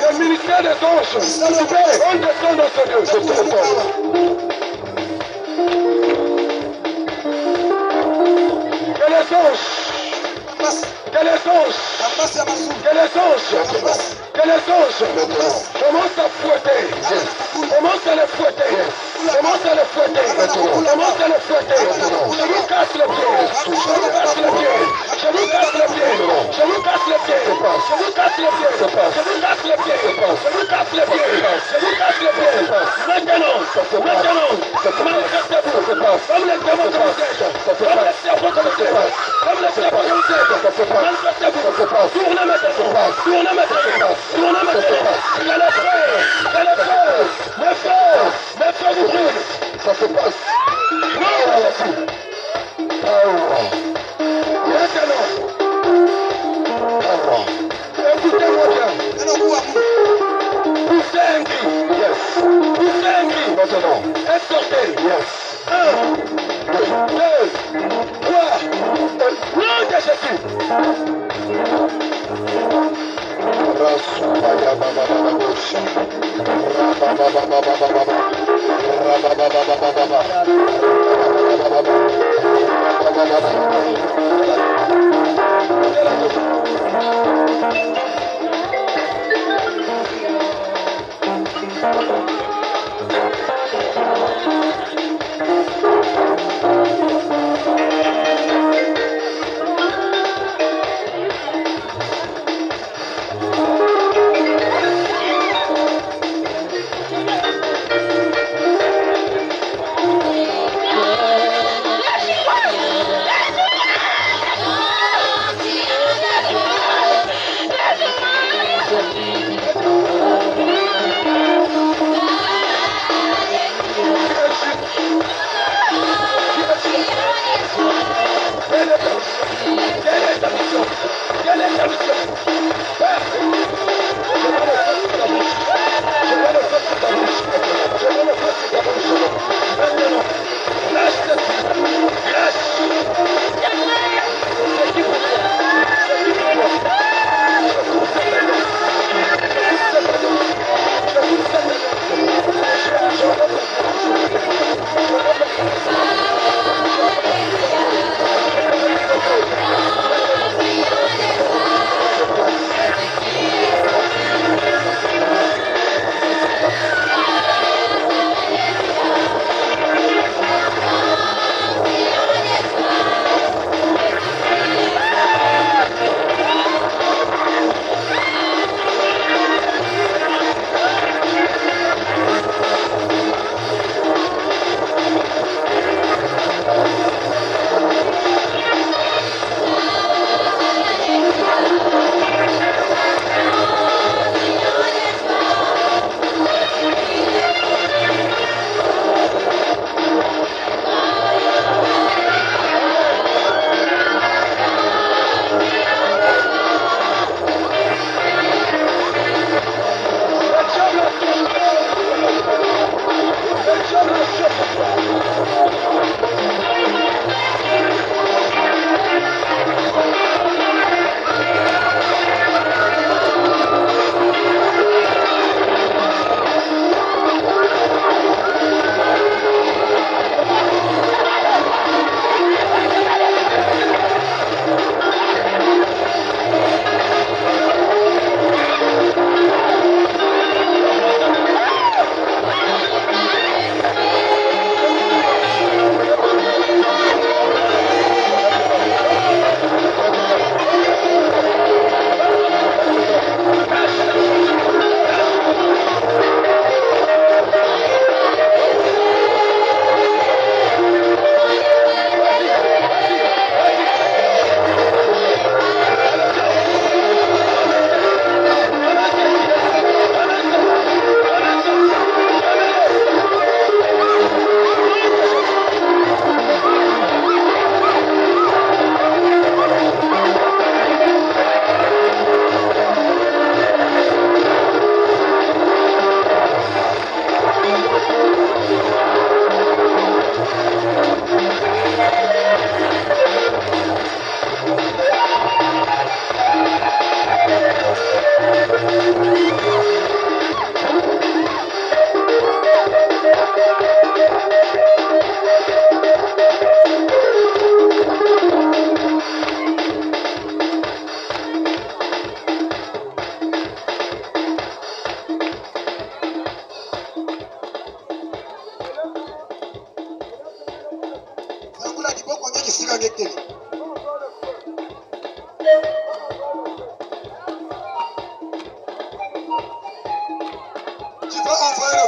Le ministère des anges, on descend dans ce lieu. Que les anges, que les anges, que les anges, que les anges commencent à fouetter, commencent à les fouetter, commence à les fouetter, commence à les fouetter. Je vous casse les pieds, je vous casse les pieds, je vous casse les pieds, je vous casse les pieds, je vous casse les pieds, je vous casse les pieds, je vous casse les pieds, je vous casse les pieds. Maintenant, manifestez-vous comme les démons de l'Église, comme les serpents de l'Église, comme les serpents de l'Église. Manifestez-vous, tournez maintenant, tournez maintenant, tournez maintenant. Que les frères, mes frères vous brûlent. Ça se passe. Non, maintenant, écoutez-moi bien. Poussez un cri. Yes. Poussez un cri. Maintenant. Exportez. Yes. 1, 2, 3. Nom de Jésus.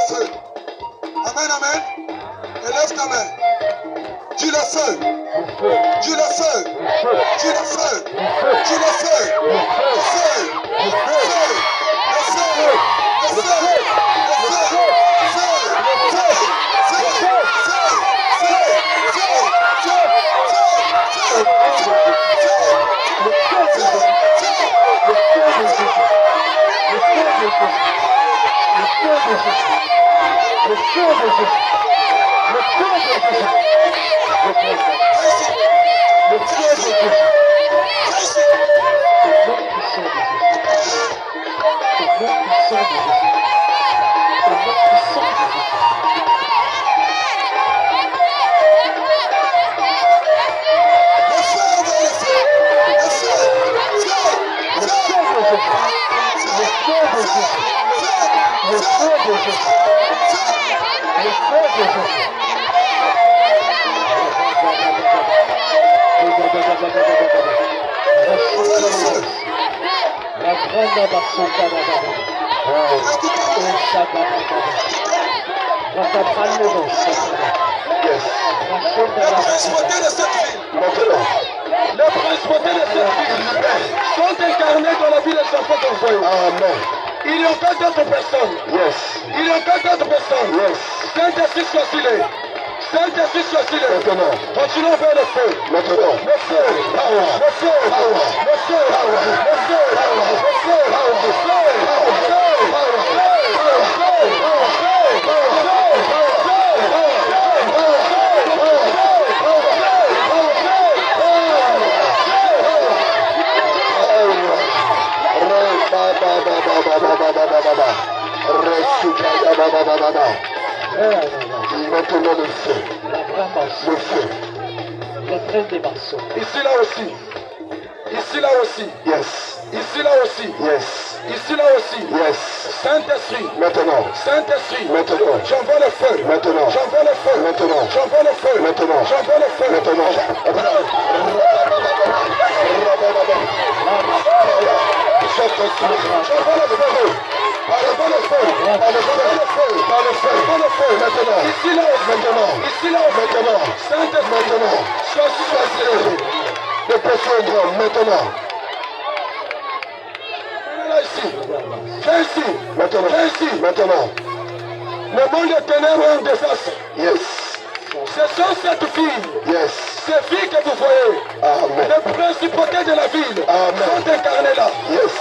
feu. Amen, amen. Élève ta main. Dis le feu. Dis le feu. Dis le feu. Dis le feu. Le feu. Le feu. Le feu. Le feu. Le feu. Les principautés de cette ville sont incarnées dans la vie des enfants d'envoyés. Amen. Il y a encore d'autres personnes. Yes. Il y a encore d'autres personnes. Yes. Saint-Esprit soit-il. Saint-Esprit soit-il. Maintenant. Continuons vers le feu. Maintenant. Le feu. Power. Le feu. Power. Le feu. Power. Le feu. Power. Le feu. Power. Le feu. Maintenant le feu. Le feu. Ici là aussi. Ici là aussi. Yes. Ici là aussi. Yes. Ici là aussi. Yes. Saint-Esprit. Maintenant. Saint-Esprit. Maintenant. J'envoie le feu. Maintenant. J'envoie le feu. Maintenant. J'envoie le feu. Maintenant. J'envoie le feu. Maintenant. J'envoie le feu. Ici là, maintenant, ici là, maintenant, Saint-Esprit, maintenant, choisis le profond maintenant. Là ici, viens ici, maintenant, viens ici, maintenant. Le monde des ténèbres est un désastre. Yes. Ce sont cette fille. Yes. Ces filles que vous voyez. Amen. Les principautés de la ville. Amen. Sont incarnées là. Yes.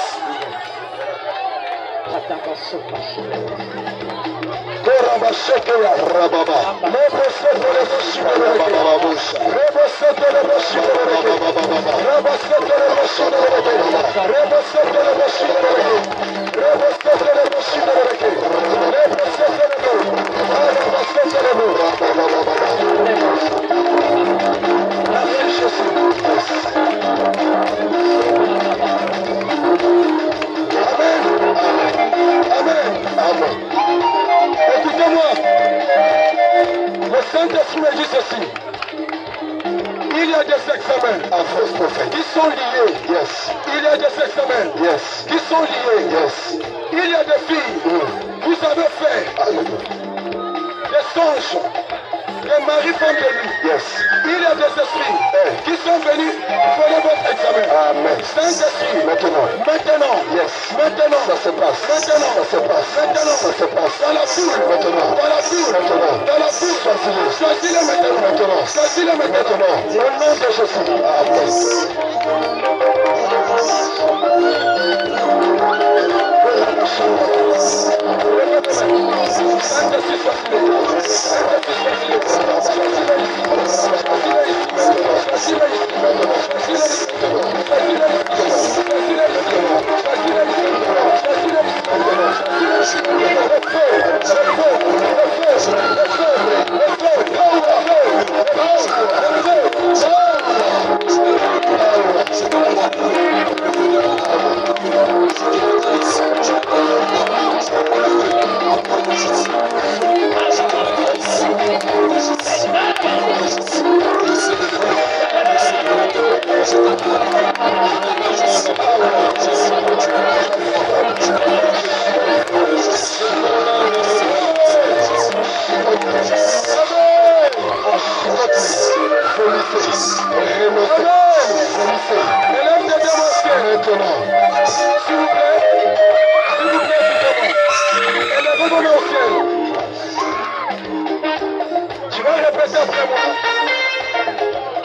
Écoutez-moi, le Saint-Esprit me dit ceci. Il y a des examens qui sont liés. Yes. Il y a des examens qui sont liés. Yes. Il y a des filles. Vous avez fait des songes. Les maris font de lui. Yes. Il y a des esprits qui sont venus voler votre examen. Amen. Saint-Esprit. Maintenant. Maintenant. Yes. Maintenant. Ça se passe. Maintenant. Ça se passe. Maintenant. Ça se passe. Dans la foule. Maintenant. Dans la foule. Maintenant. Dans la foule. Choisis-le. Choisis-le maintenant. Maintenant. Choisis-le maintenant. Au nom de Jésus. Amen. Saint-Esprit, sois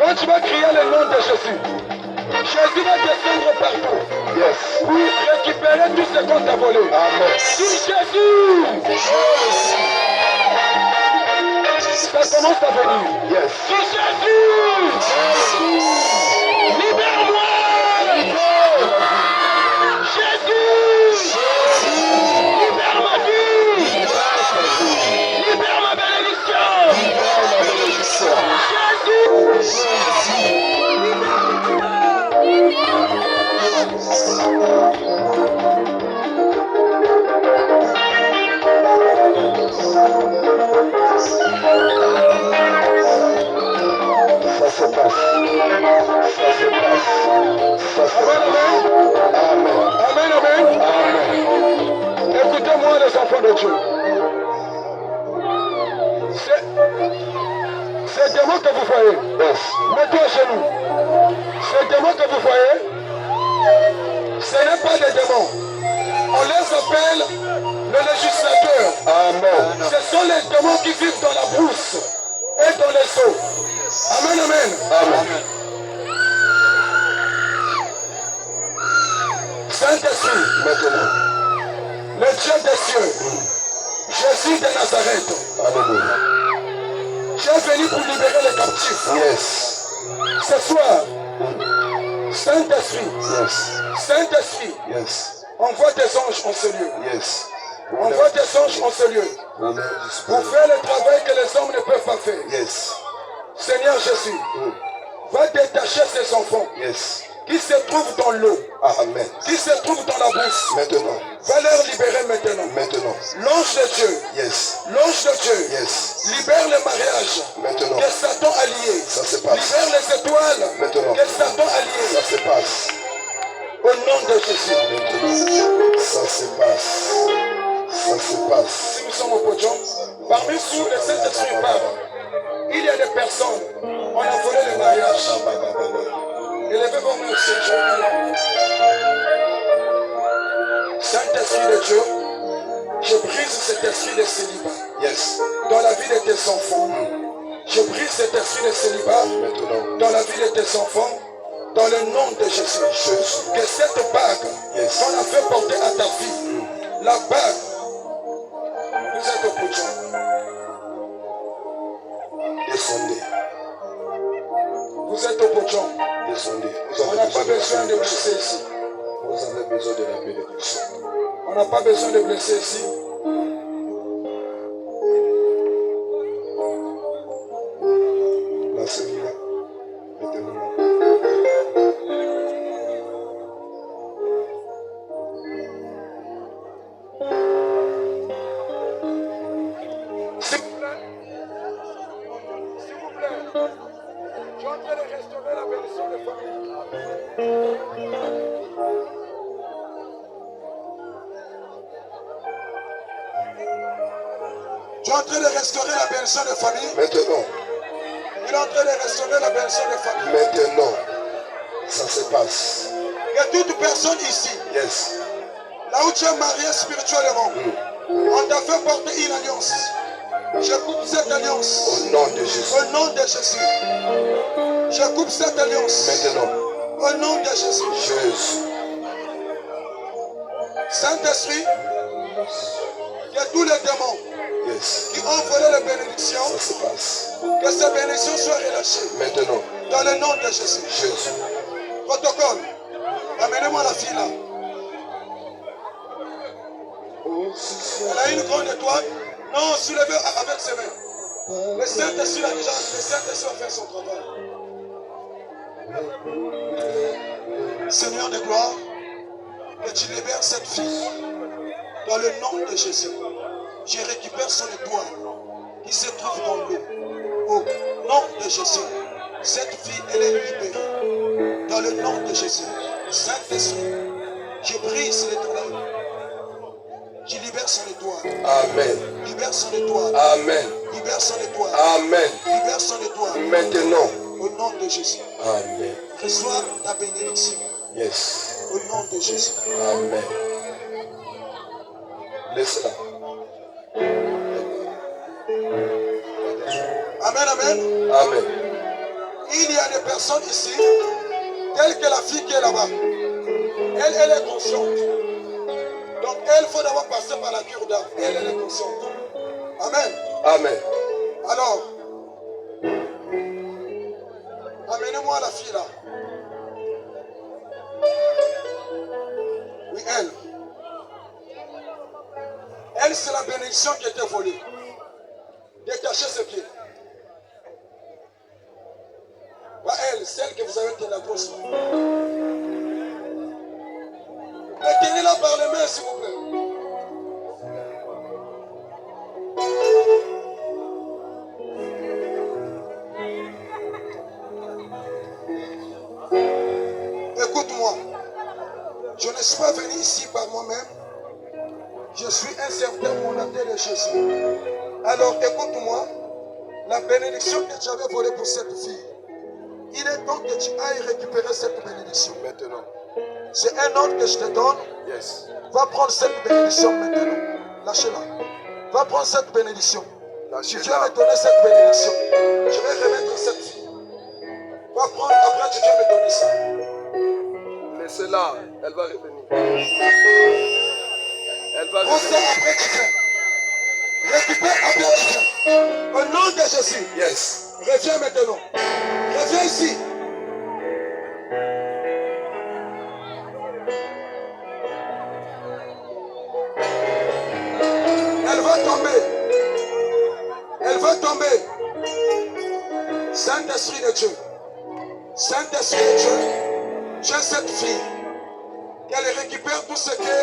Quand tu vas crier le nom de Jésus, Jésus va descendre partout. Yes. Pour récupérer tout ce qu'on t'a volé. Amen. Dis Jésus. Ça commence à venir. Yes. Dis Jésus. Libère-moi. Jésus. Libère ma vie. Libère ma bénédiction. Jésus. Ça se passe. Amen. Amen, amen. Écoutez-moi les enfants de Dieu. Ces démons que vous voyez, mettez-toi chez nous. Ces démons que vous voyez, ce n'est pas des démons. On les appelle le législateur. Amen. Ce sont les démons qui vivent dans la brousse et dans les eaux. Amen, amen. Amen. Saint-Esprit, maintenant, le Dieu des cieux, Jésus de Nazareth. Alléluia. Tu es venu pour libérer les captifs. Yes. Ce soir, Saint-Esprit, yes. Saint-Esprit, yes. Envoie tes anges en ce lieu. Yes. Envoie tes anges en ce lieu. Pour faire le travail que les hommes ne peuvent pas faire. Yes. Seigneur Jésus, va détacher ces enfants. Yes. Qui se trouvent dans l'eau. Amen. Qui se trouvent dans la brousse. Maintenant. Va leur libérer maintenant. Maintenant. L'ange de Dieu. Yes. L'ange de Dieu. Yes. Libère le mariage. Maintenant. Que Satan a lié. Ça se passe. Libère les étoiles. Maintenant. Que Satan a lié. Ça se passe. Au nom de Jésus. Maintenant. Ça se passe. Ça se passe. Si nous sommes au podium, parmi vous, le Saint-Esprit parle. Il y a des personnes. On a volé le mariage. Élevez vos mains au Seigneur. Saint-Esprit de Dieu, je brise cet esprit de célibat. Yes. Dans la vie de tes enfants. Je brise cet esprit de célibat dans la vie de tes enfants. Dans le nom de Jésus. Que cette bague qu'on a fait porter à ta fille, la bague, vous êtes au bout. Descendez. Vous êtes au podium. Descendez. On n'a pas besoin de blesser ici. Vous avez besoin de la bénédiction. On n'a pas besoin de blesser ici. La celui-là. Mettez-le-là. S'il vous plaît. S'il vous plaît. Je suis en train de restaurer la bénédiction de famille. Tu es en train de restaurer la bénédiction de famille. Maintenant. Il est en train de restaurer la bénédiction de famille. Maintenant. Ça se passe. Que toute personne ici. Yes. Là où tu es marié spirituellement. On t'a fait porter une alliance. Je coupe cette alliance. Au nom de Jésus. Au nom de Jésus. Je coupe cette alliance. Maintenant. Au nom de Jésus. Jésus. Saint-Esprit. Que tous les démons qui ont volé les bénédictions, ça se passe. Que ces bénédictions soient relâchées. Maintenant. Dans le nom de Jésus. Jésus. Protocole. Amenez-moi la fille là. Elle a une grande étoile. Non, soulevez avec ses mains. Le Saint-Esprit a déjà, le Saint-Esprit a fait son travail. Seigneur de gloire, que tu libères cette fille. Dans le nom de Jésus. Je récupère son étoile qui se trouve dans l'eau. Au nom de Jésus. Cette fille, elle est libérée. Dans le nom de Jésus. Saint-Esprit, je brise l'étoile. Je libère son étoile. Amen. Libère son étoile. Amen. Libère son étoile. Amen. Libère son étoile. Maintenant. Au nom de Jésus. Amen. Reçois ta bénédiction. Yes. Au nom de Jésus. Amen. Laisse-la. Amen, amen. Amen. Il y a des personnes ici, telles que la fille qui est là-bas. Elle est consciente. Donc elle, il faut d'abord passer par la cure d'âme. Elle est consciente. Amen. Amen. Alors, amenez-moi la fille là. Oui, elle. Elle, c'est la bénédiction qui était volée. Détachez ses pieds. Voilà elle, celle que vous avez dans la poche. Mais tenez-la par les mains, s'il vous plaît. Écoute-moi. Je ne suis pas venu ici par moi-même. Je suis un serviteur mandaté de Jésus. Alors écoute-moi. La bénédiction que tu avais volée pour cette fille, il est temps que tu ailles récupérer cette bénédiction. Maintenant. C'est un ordre que je te donne. Yes. Va prendre cette bénédiction maintenant. Lâchez-la. Va prendre cette bénédiction. Si Dieu va me donner cette bénédiction, je vais remettre cette fille. Va prendre, après tu viens me donner ça. Laissez-la, elle va revenir. Elle va Prends ça, revenir. après tu viens. Récupère, après tu viens. Au nom de Jésus. Yes. Reviens maintenant. Reviens ici. Elle va tomber. Elle va tomber. Saint-Esprit de Dieu. Saint-Esprit de Dieu. J'ai cette fille. Qu'elle récupère tout ce que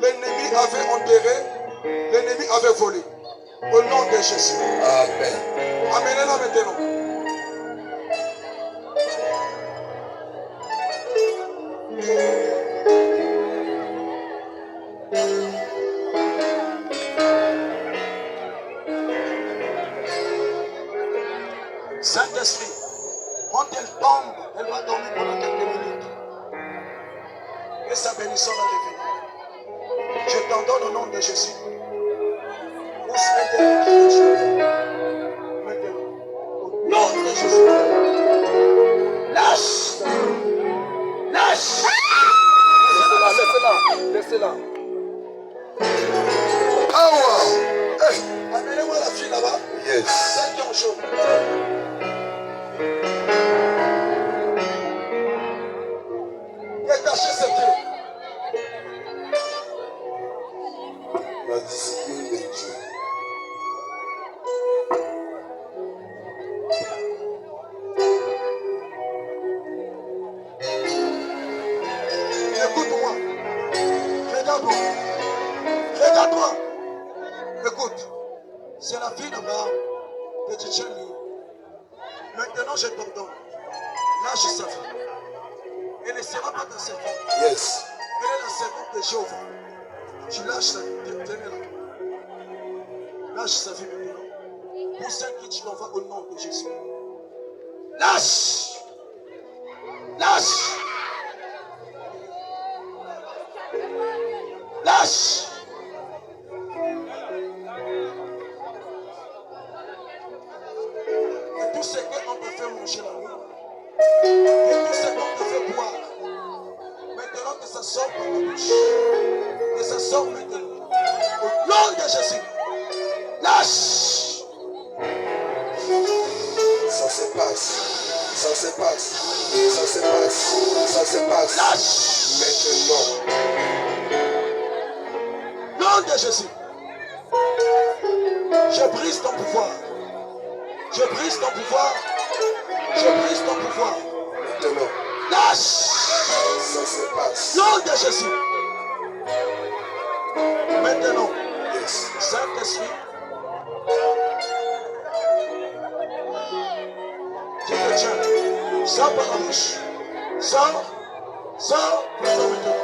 l'ennemi avait enterré, l'ennemi avait volé. Au nom de Jésus. Amen. Amenez-la maintenant. Saint-Esprit, quand elle tombe, elle va dormir pendant quelques minutes. Et sa bénédiction va revenir. Je t'en donne au nom de Jésus. Pousse maintenant qui est Dieu. Maintenant. Au nom de Jésus. Lâche. Lâche. Laissez-la, laissez-la, laissez-la. Power. Hey. Amenez-moi la fille là-bas. Yes. 5 ans chaud. Détachez ses pieds. La discipline de Dieu. Écoute-moi. Regarde-moi. Regarde-moi. Écoute. C'est la vie là-bas que tu tiens libre. Maintenant, je t'ordonne. Lâche sa vie. Elle ne sera pas ta servante. Yes. Elle est la servante de Jéhovah. Tu lâches sa vie. Tenez-la. Lâche sa vie maintenant. Pour celle qui tu l'envoies au nom de Jésus. Lâche. Lâche. Lâche. Et tout ce qu'on te fait manger la nuit, et tout ce qu'on te fait boire, maintenant que ça sort par la bouche, que ça sort maintenant, au nom de Jésus, lâche. Ça se passe. Ça se passe. Ça se passe. Ça se passe. Lâche. Maintenant. Nom de Jésus. Je brise ton pouvoir. Je brise ton pouvoir. Je brise ton pouvoir. Maintenant. Lâche. Ça se passe. Nom de Jésus. Maintenant. Yes. Saint-Esprit. Je te tiens. Sors par la bouche. Sors. Sors. Maintenant.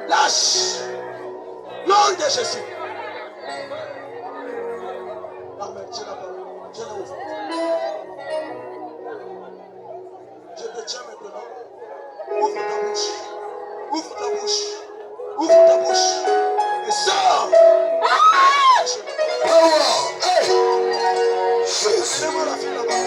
Lâche. Nom de Jésus. Amen. Je la parole. Je la ouvre. Je te tiens maintenant. Ouvre ta bouche. Ouvre ta bouche. Ouvre ta bouche. Et sors. Power. Hey. Jésus. Amenez-moi la fille là-bas.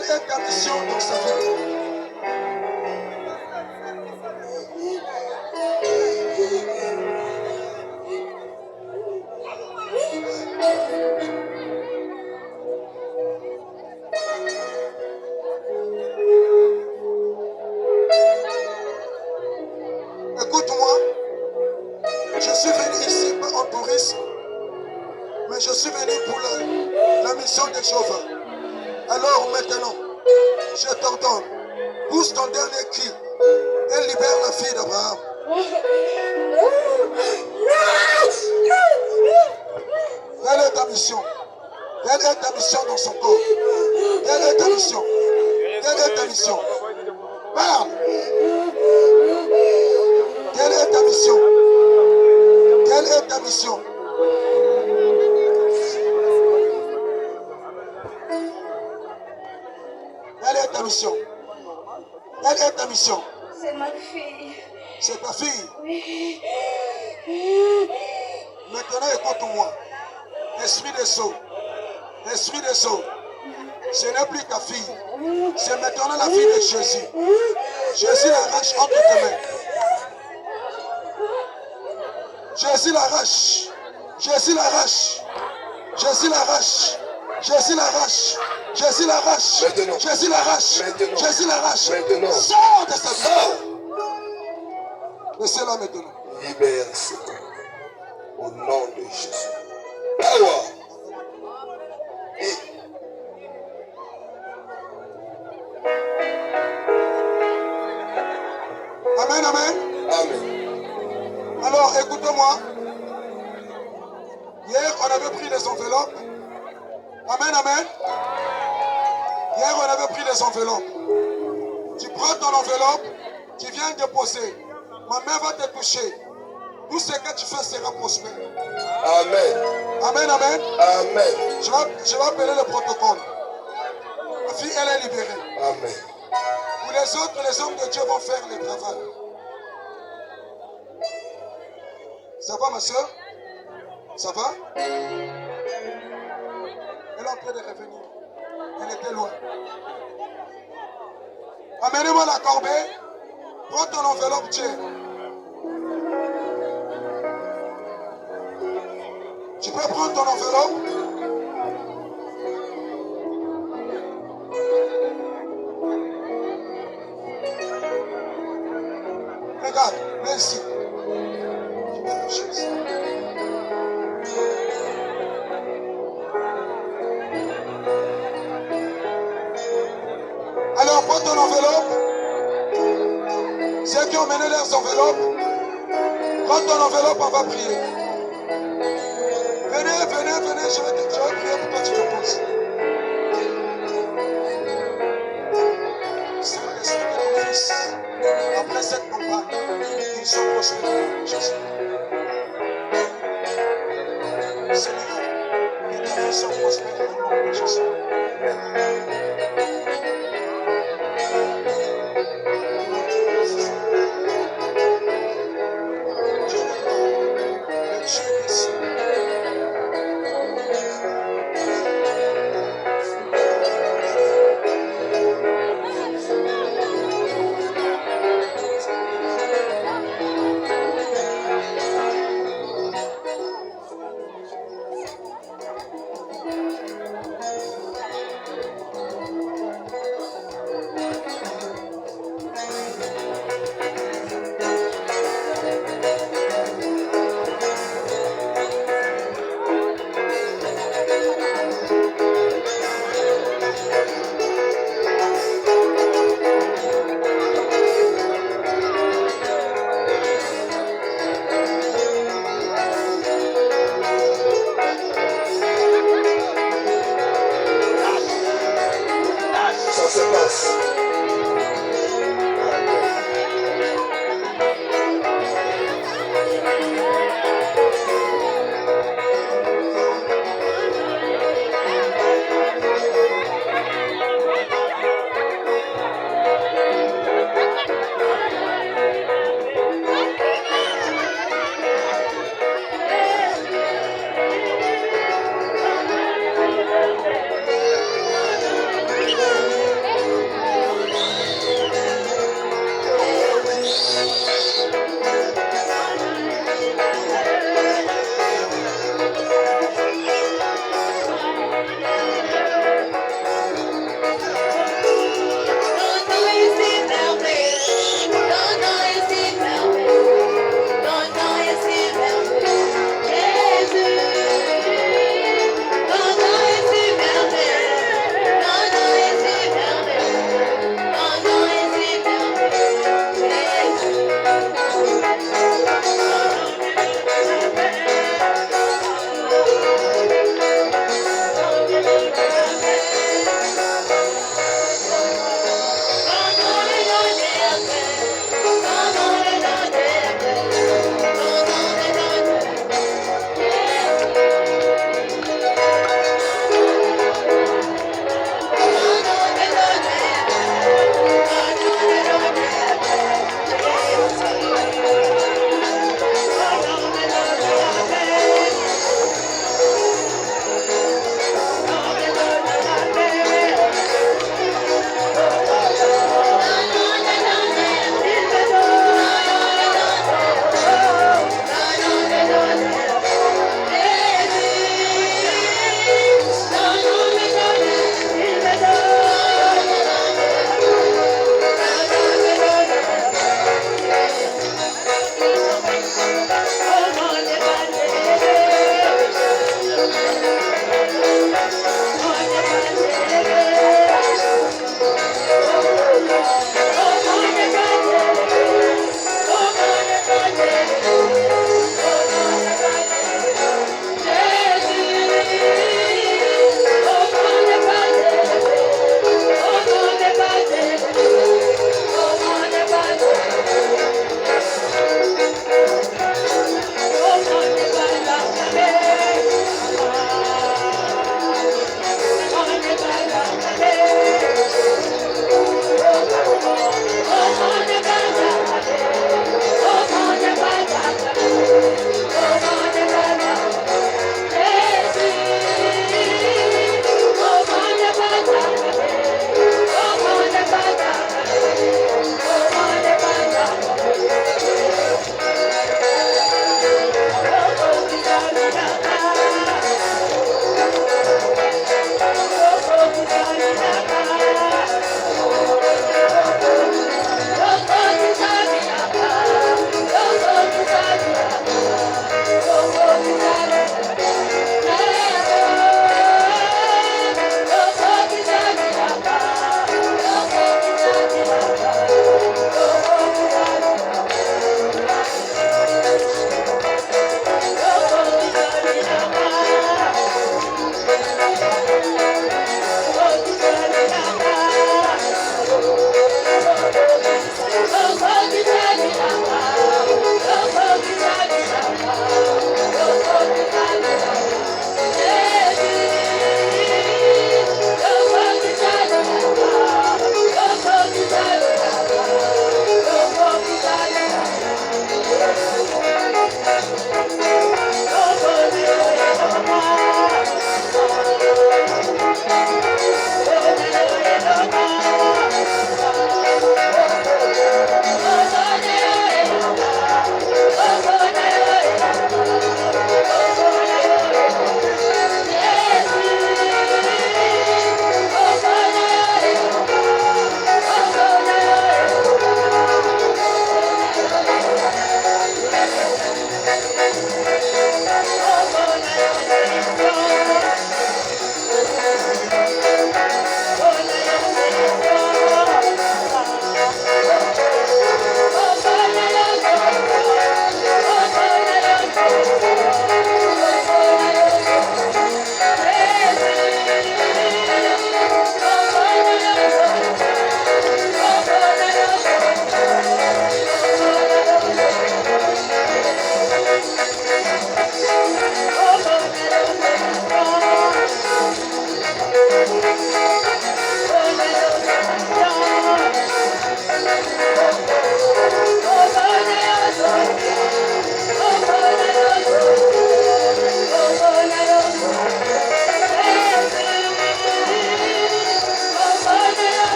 Quelle est ta mission dans sa vie? Écoute-moi, je suis venu ici pas en tourisme, mais je suis venu pour la mission de Jéhovah. Alors maintenant, je t'entends. Pousse ton dernier cri et libère la fille d'Abraham. Quelle est ta mission? Quelle est ta mission dans son corps? Quelle est ta mission? Quelle est ta mission? Parle! Quelle est ta mission? Quelle est ta mission? Quelle est ta mission? Quelle est ta mission? C'est ma fille. C'est ta fille. Oui. Maintenant, écoute-moi. Esprit des sceaux. Esprit des sceaux. Ce n'est plus ta fille. C'est maintenant la fille de Jésus. Jésus l'arrache entre tes mains. Jésus l'arrache. Jésus l'arrache. Jésus l'arrache. Jésus l'arrache. Jésus l'arrache. Jésus l'arrache. Jésus l'arrache. Sors de sa vie. Laissez-la maintenant. Libère ce corps. Au nom de Jésus. Power. Amen, amen. Amen. Alors, écoutez-moi. Hier, on avait pris les enveloppes. Amen, amen. Hier, on avait pris les enveloppes. Tu prends ton enveloppe, tu viens déposer. Ma main va te toucher. Tout ce que tu fais sera prospère. Amen. Amen, amen. Amen. Je vais appeler le protocole. La fille, elle est libérée. Amen. Pour les autres, les hommes de Dieu vont faire le travail. Ça va, ma soeur? Ça va? Elle est en train de revenir. Elle était loin. Amenez-moi la corbeille. Prends ton enveloppe, Dieu. Tu peux prendre ton enveloppe? Regarde, viens ici. Tu peux toucher ici. Alors, prends ton enveloppe. Ceux qui ont mené leurs enveloppes, prends ton enveloppe, on va prier. Venez, venez, venez, je vais prier pour toi, tu te poses. Saint-Esprit de ton Fils, après cette campagne, ils sont prospérés, Jésus. Seigneur, que ta vie soit prospère au nom de Jésus.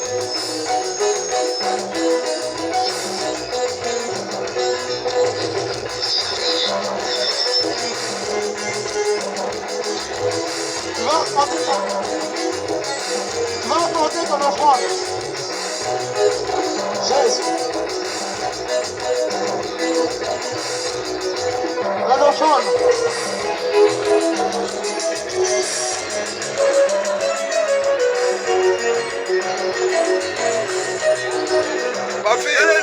Tu vas apporter ton offrande. Jésus. La offrande. Ma fille.